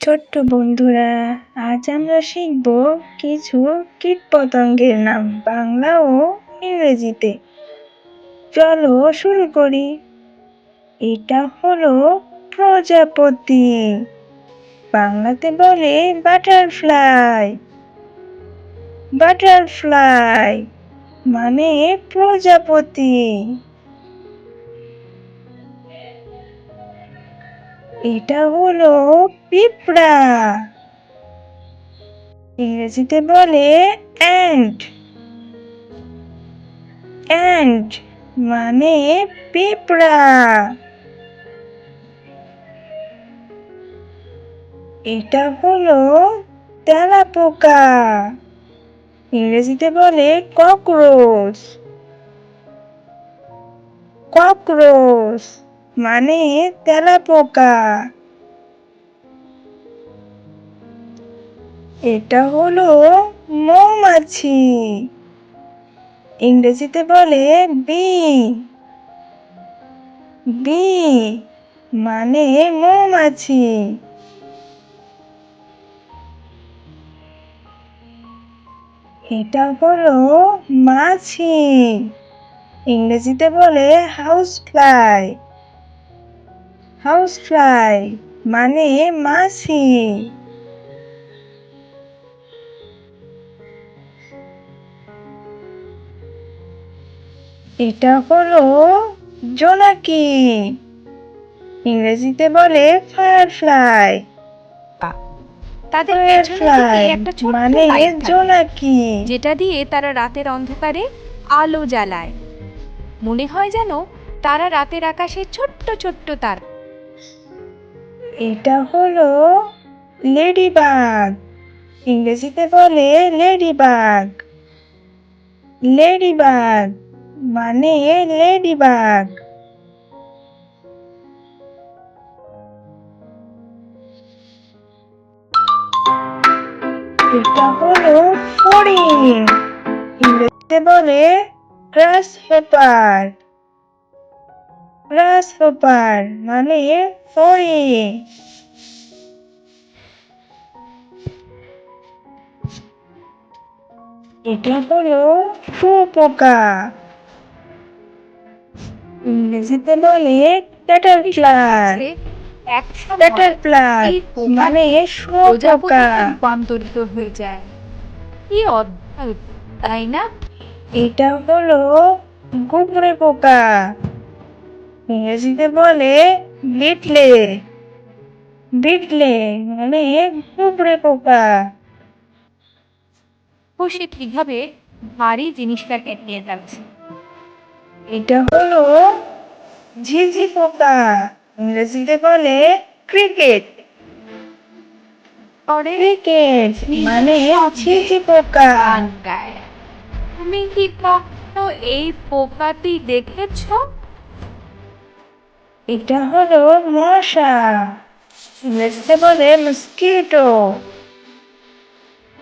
ছোট্ট বন্ধুরা, আজ আমরা শিখব কিছু কীটপতঙ্গের নাম বাংলা ও ইংরেজিতে। চলো শুরু করি। এটা হলো প্রজাপতি, বাংলাতে বলে বাটারফ্লাই। বাটারফ্লাই মানে প্রজাপতি। এটা হলো পিঁপড়া, ইংরেজিতে বলে অ্যান্ট। অ্যান্ট মানে পিঁপড়া। এটা হলো তেলাপোকা, ইংরেজিতে বলে ককরোচ। ককরোচ মানে তেলাপোকা। এটা হলো মৌমাছি, ইংরেজিতে বলে বি। বি মানে মৌমাছি। এটা হলো মাছি, ইংরেজিতে বলে হাউস ফ্লাই। হাউস ফ্লাই মানে মাছি। এটা হলো জোনাকি, ইংরেজিতে বলে ফায়ারফ্লাই। তাদের পেছনের দিকে একটা ছোট্ট মানে লাইট থাকে, জোনাকি, যেটা দিয়ে তারা রাতের অন্ধকারে আলো জ্বালায়। মনে হয় যেন তারা রাতের আকাশে ছোট্ট ছোট্ট তারা। এটা হলো লেডিবাগ, ইংরেজিতে বলে লেডিবাগ। লেডিবাগ মানে লেডিবাগ। এটা হলো ফড়িং, ইংরেজিতে বলে গ্রাসহপার। গ্রাসহপার মানে ফড়িং। এটা হলো শুঁয়োপোকা, ইংরেজিতে বলে ক্যাটারপিলার। ক্যাটারপিলার মানে শুঁয়োপোকা। রূপান্তরিত হয়ে যায়। কি অদ্ভুত, তাই না? এটা হলো গুবরে পোকা, ইংরেজিতে বলে বিটলে। বিটলে মানে গুবরে পোকা। সে কিভাবে ভারী জিনিসটাকে নিয়ে যাচ্ছে। এটা হলো ঝিঝি পোকা, ইংরেজিতে বলে ক্রিকেট। ক্রিকেট মানে ঝিঝি পোকা। তুমি কি কখনো এই পোকাটি দেখেছো? এটা হলো মশা, ইংরেজিতে বলে মস্কিটো।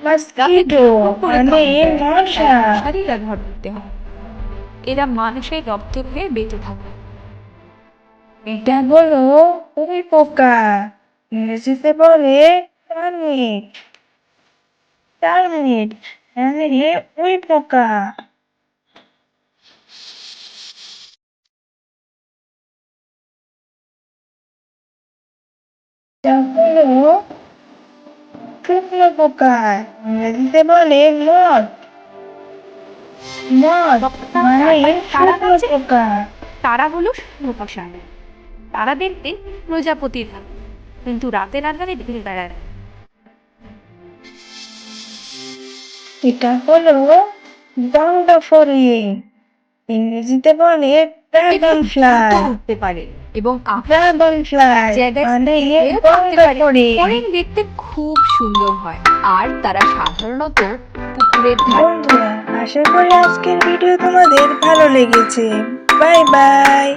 মস্কিটো মানে মশা। ধরতে হয়, এরা মানুষের রক্ত খেয়ে বেঁচে থাকে। এটা হলো উই পোকা, ইংরেজিতে বলে টার্মিট। টার্মিট মানে উই পোকা। এটা হলো শুকনো পোকা, ইংরেজিতে বলে মথ। মথ মানে শুকনো পোকা। তারা হলো শুঁয়োপোকা। তারা দেখতে প্রজাপতির থাকে, কিন্তু রাতের আঁধারে ঘুরে বেড়ায়। এটা হলো দণ্ডফড়িং, ইংরেজিতে বলে ড্রাগন ফ্লাই। উঠতে পারে এবং ড্রাগন ফ্লাই মানে দণ্ডফড়িং। ফড়িং দেখতে খুব সুন্দর হয়, আর তারা সাধারণত পুকুরের ধারে। বন্ধুরা, আশা করি আজকের ভিডিও তোমাদের ভালো লেগেছে। Bye bye.